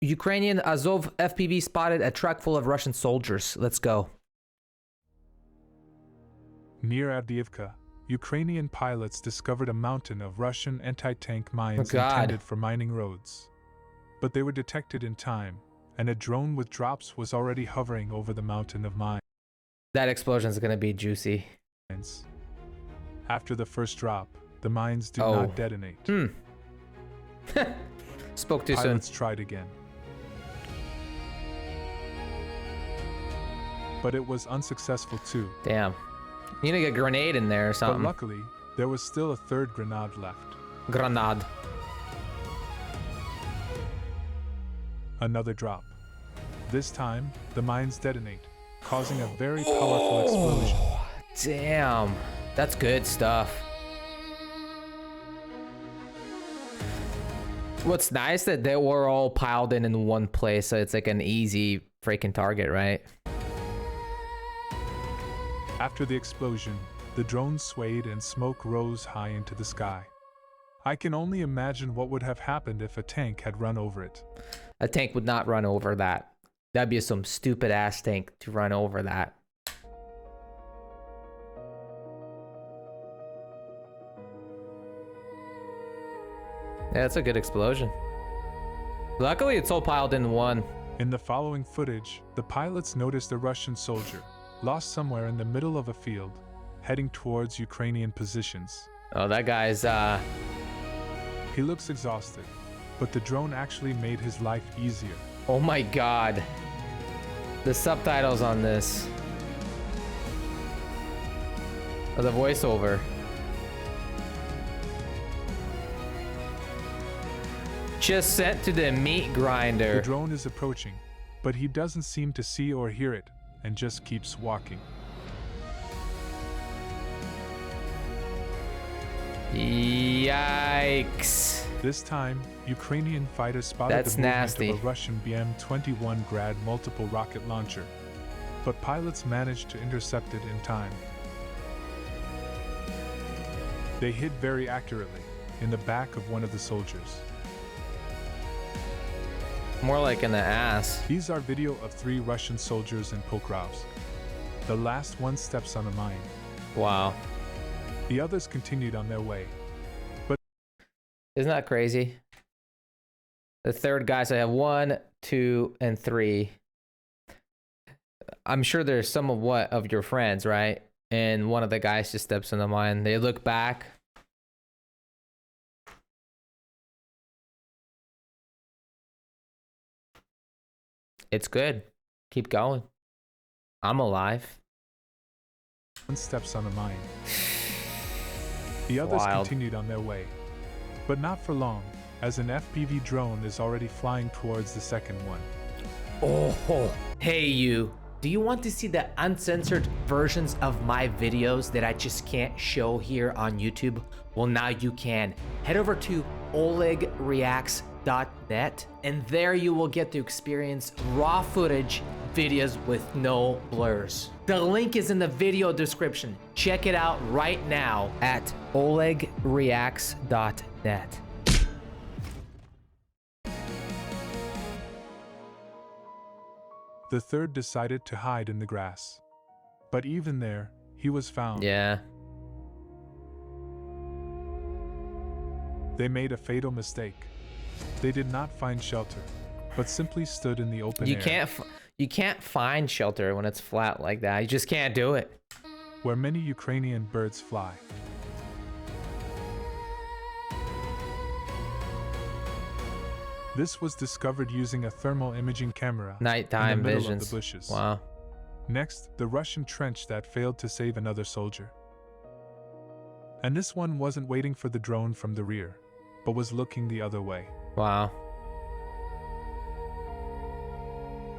Ukrainian Azov FPV spotted a truck full of Russian soldiers. Let's go. Near Avdiivka, Ukrainian pilots discovered a mountain of Russian anti-tank mines intended for mining roads. But they were detected in time, and a drone with drops was already hovering over the mountain of mines. That explosion is going to be juicy. After the first drop, the mines do not detonate. Spoke too soon. Pilots tried again. But it was unsuccessful too. Damn. You need to get a grenade in there or something. But luckily, there was still a third grenade left. Grenade. Another drop. This time, the mines detonate, causing a very powerful explosion. Damn. That's good stuff. What's nice that they were all piled in one place, so it's like an easy freaking target, right? After the explosion, the drone swayed and smoke rose high into the sky. I can only imagine what would have happened if a tank had run over it. A tank would not run over that. That'd be some stupid ass tank to run over that. Yeah, that's a good explosion. Luckily, it's all piled in one. In the following footage, the pilots noticed a Russian soldier, lost somewhere in the middle of a field, heading towards Ukrainian positions. Oh, that guy's, He looks exhausted, but the drone actually made his life easier. Oh my god. The subtitles on this. Oh, the voiceover. Just sent to the meat grinder. The drone is approaching, but he doesn't seem to see or hear it, and just keeps walking. Yikes. This time, Ukrainian fighters spotted the movement of a Russian BM-21 Grad multiple rocket launcher, but pilots managed to intercept it in time. They hit very accurately, in the back of one of the soldiers. More like in the ass. These are video of 3 Russian soldiers in Pokrovsk. The last one steps on a mine. Wow. The others continued on their way. But isn't that crazy? The third guy, so I have 1, 2, and 3. I'm sure there's some of your friends, right? And one of the guys just steps on the mine. They look back. It's good. Keep going. I'm alive. One steps on a mine. The others continued on their way. But not for long, as an FPV drone is already flying towards the second one. Oh, hey you. Do you want to see the uncensored versions of my videos that I just can't show here on YouTube? Well, now you can. Head over to olegreacts.net, and there you will get to experience raw footage videos with no blurs. The link is in the video description. Check it out right now at olegreacts.net. The third decided to hide in the grass. But even there, he was found. Yeah. They made a fatal mistake. They did not find shelter, but simply stood in the open air. You can't find shelter when it's flat like that. You just can't do it. Where many Ukrainian birds fly. This was discovered using a thermal imaging camera Nighttime in the middle visions. of the bushes. Wow. Next, the Russian trench that failed to save another soldier. And this one wasn't waiting for the drone from the rear, but was looking the other way. Wow.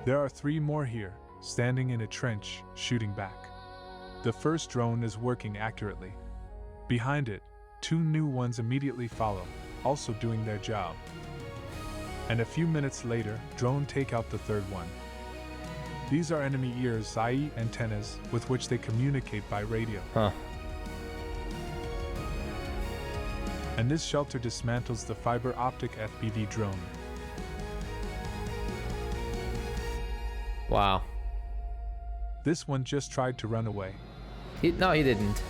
There are 3 more here, standing in a trench, shooting back. The first drone is working accurately. Behind it, 2 new ones immediately follow, also doing their job. And a few minutes later, drone take out the third one. These are enemy ears, i.e. antennas, with which they communicate by radio. Huh. And this shelter dismantles the fiber optic FPV drone. Wow. This one just tried to run away. No, he didn't.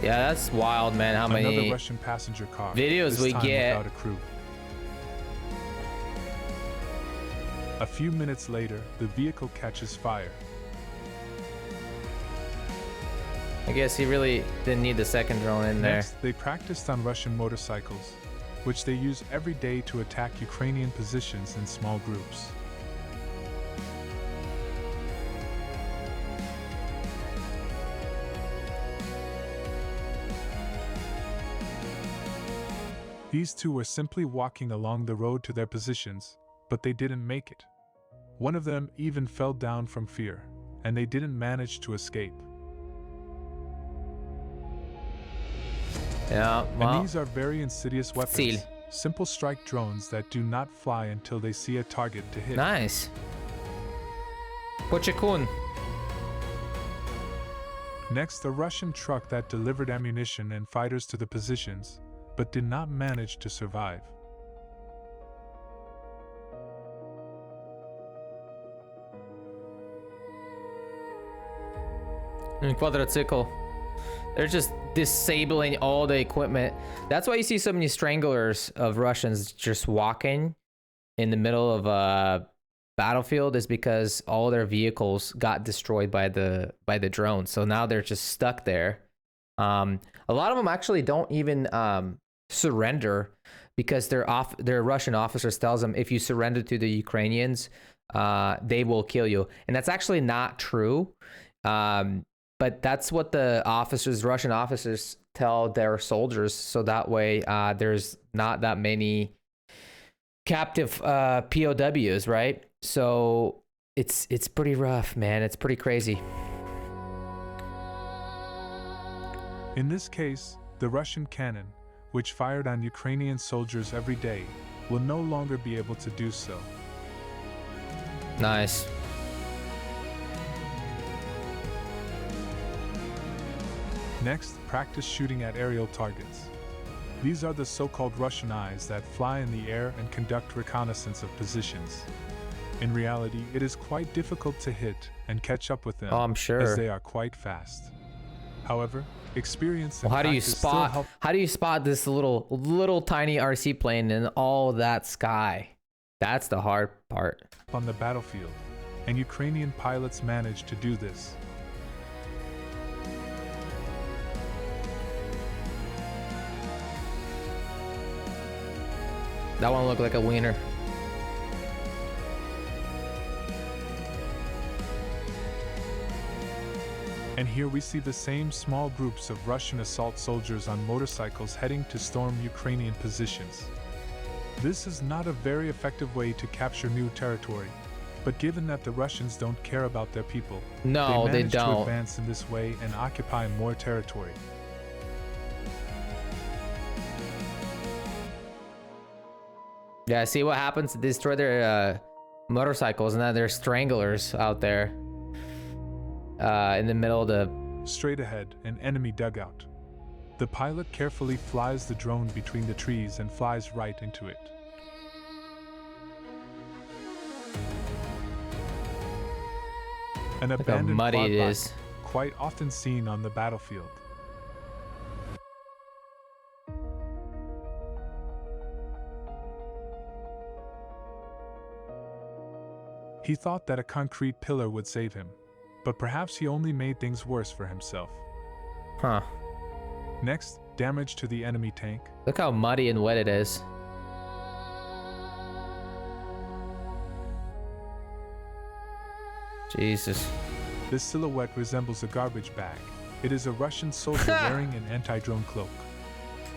Yeah, that's wild, man. How Another many Russian passenger car, videos this we time get. without a crew. A few minutes later, the vehicle catches fire. I guess he really didn't need the second drone in there. Next, they practiced on Russian motorcycles, which they use every day to attack Ukrainian positions in small groups. These two were simply walking along the road to their positions, but they didn't make it. One of them even fell down from fear, and they didn't manage to escape. Yeah, well, And these are very insidious weapons. Ziel. Simple strike drones that do not fly until they see a target to hit. nice. Pochekun. Next, a Russian truck that delivered ammunition and fighters to the positions, but did not manage to survive. Quadricycle. They're just disabling all the equipment. That's why you see so many stranglers of Russians just walking in the middle of a battlefield, is because all their vehicles got destroyed by the drones. So now they're just stuck there. A lot of them actually don't even surrender, because their Russian officers tells them, if you surrender to the Ukrainians, they will kill you. And that's actually not true. But that's what the Russian officers tell their soldiers, so that way there's not that many captive POWs, right? So it's pretty rough, man. It's pretty crazy. In this case, the Russian cannon, which fired on Ukrainian soldiers every day, will no longer be able to do so. Nice. Next, practice shooting at aerial targets. These are the so-called Russian eyes that fly in the air and conduct reconnaissance of positions. In reality, it is quite difficult to hit and catch up with them, Oh, I'm sure. as they are quite fast. However, experience and Well, how do you practice still help spot this little tiny RC plane in all that sky? That's the hard part. on the battlefield, and Ukrainian pilots manage to do this. That one looked like a wiener. And here we see the same small groups of Russian assault soldiers on motorcycles heading to storm Ukrainian positions. This is not a very effective way to capture new territory, but given that the Russians don't care about their people, No, they they manage to don't. advance in this way and occupy more territory. Yeah, see what happens? They destroy their motorcycles, and then there's stranglers out there in the middle of the... Straight ahead, an enemy dugout. The pilot carefully flies the drone between the trees and flies right into it. An Look how abandoned muddy quad it bike, is. quite often seen on the battlefield. He thought that a concrete pillar would save him, but perhaps he only made things worse for himself. Huh. Next, damage to the enemy tank. Look how muddy and wet it is. Jesus. This silhouette resembles a garbage bag. It is a Russian soldier wearing an anti-drone cloak.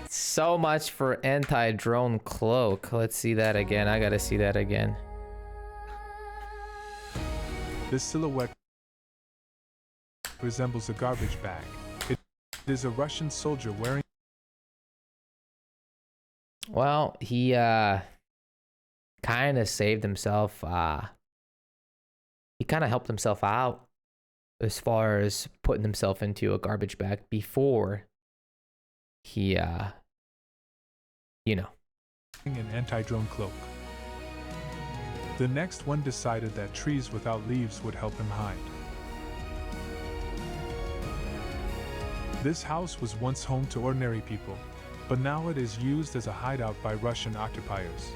So much for anti-drone cloak. Let's see that again. I gotta see that again. This silhouette resembles a garbage bag. It is a Russian soldier wearing... Well, he kind of saved himself. He kind of helped himself out as far as putting himself into a garbage bag before he you know. An anti-drone cloak. The next one decided that trees without leaves would help him hide. This house was once home to ordinary people, but now it is used as a hideout by Russian occupiers.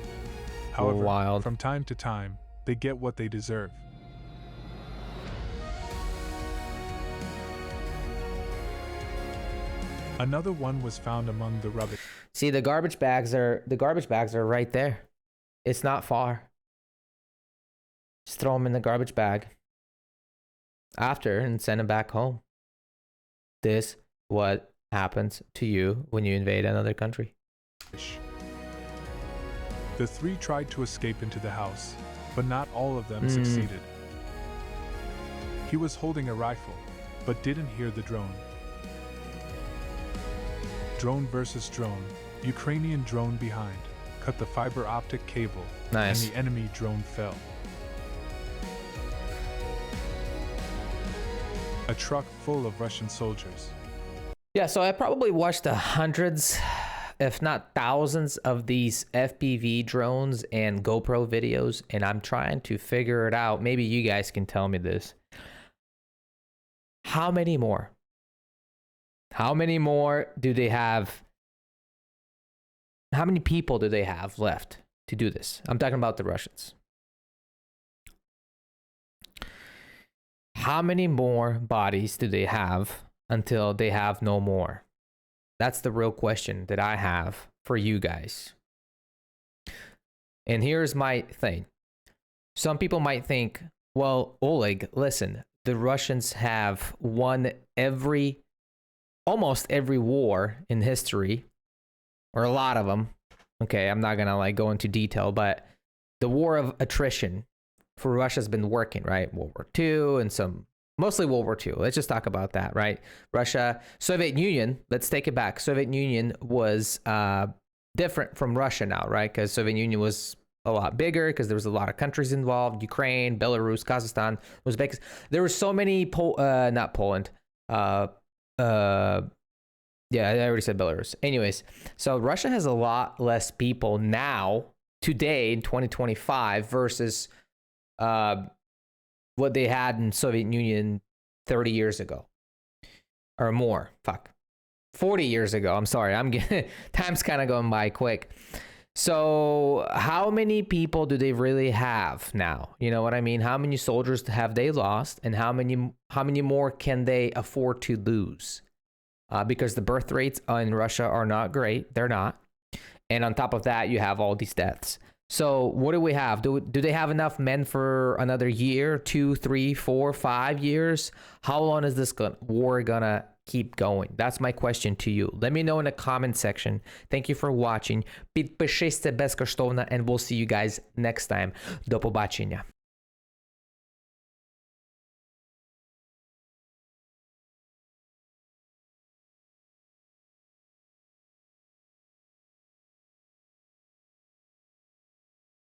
However, Wild. from time to time, they get what they deserve. Another one was found among the rubbish. See, the garbage bags are right there. It's not far. Just throw them in the garbage bag after and send them back home. This what happens to you when you invade another country. The three tried to escape into the house, but not all of them succeeded. He was holding a rifle, but didn't hear the drone. Drone versus drone. Ukrainian drone behind cut the fiber optic cable, Nice. and the enemy drone fell. A truck full of Russian soldiers. Yeah, so I probably watched the hundreds, if not thousands, of these FPV drones and GoPro videos, and I'm trying to figure it out. Maybe you guys can tell me this. How many more? How many more do they have? How many people do they have left to do this? I'm talking about the Russians. How many more bodies do they have until they have no more? That's the real question that I have for you guys. And here's my thing. Some people might think, well, Oleg, listen, the Russians have won almost every war in history, or a lot of them. Okay, I'm not gonna go into detail, but the war of attrition for Russia's been working, right? World War II and mostly World War II. Let's just talk about that, right? Russia, Soviet Union, let's take it back. Soviet Union was different from Russia now, right? Because Soviet Union was a lot bigger because there was a lot of countries involved: Ukraine, Belarus, Kazakhstan, Uzbekistan. There were so many, not Poland. Yeah, I already said Belarus. Anyways, so Russia has a lot less people now, today in 2025, versus what they had in Soviet Union 30 years ago or more. 40 years ago. I'm sorry. Time's kind of going by quick. So how many people do they really have now? You know what I mean? How many soldiers have they lost, and how many more can they afford to lose? Because the birth rates in Russia are not great. They're not. And on top of that, you have all these deaths. So what do we have? Do they have enough men for another year, 2, 3, 4, 5 years? How long is this war gonna keep going? That's my question to you. Let me know in the comment section. Thank you for watching. Підпишися безкоштовно, and we'll see you guys next time. До побачення.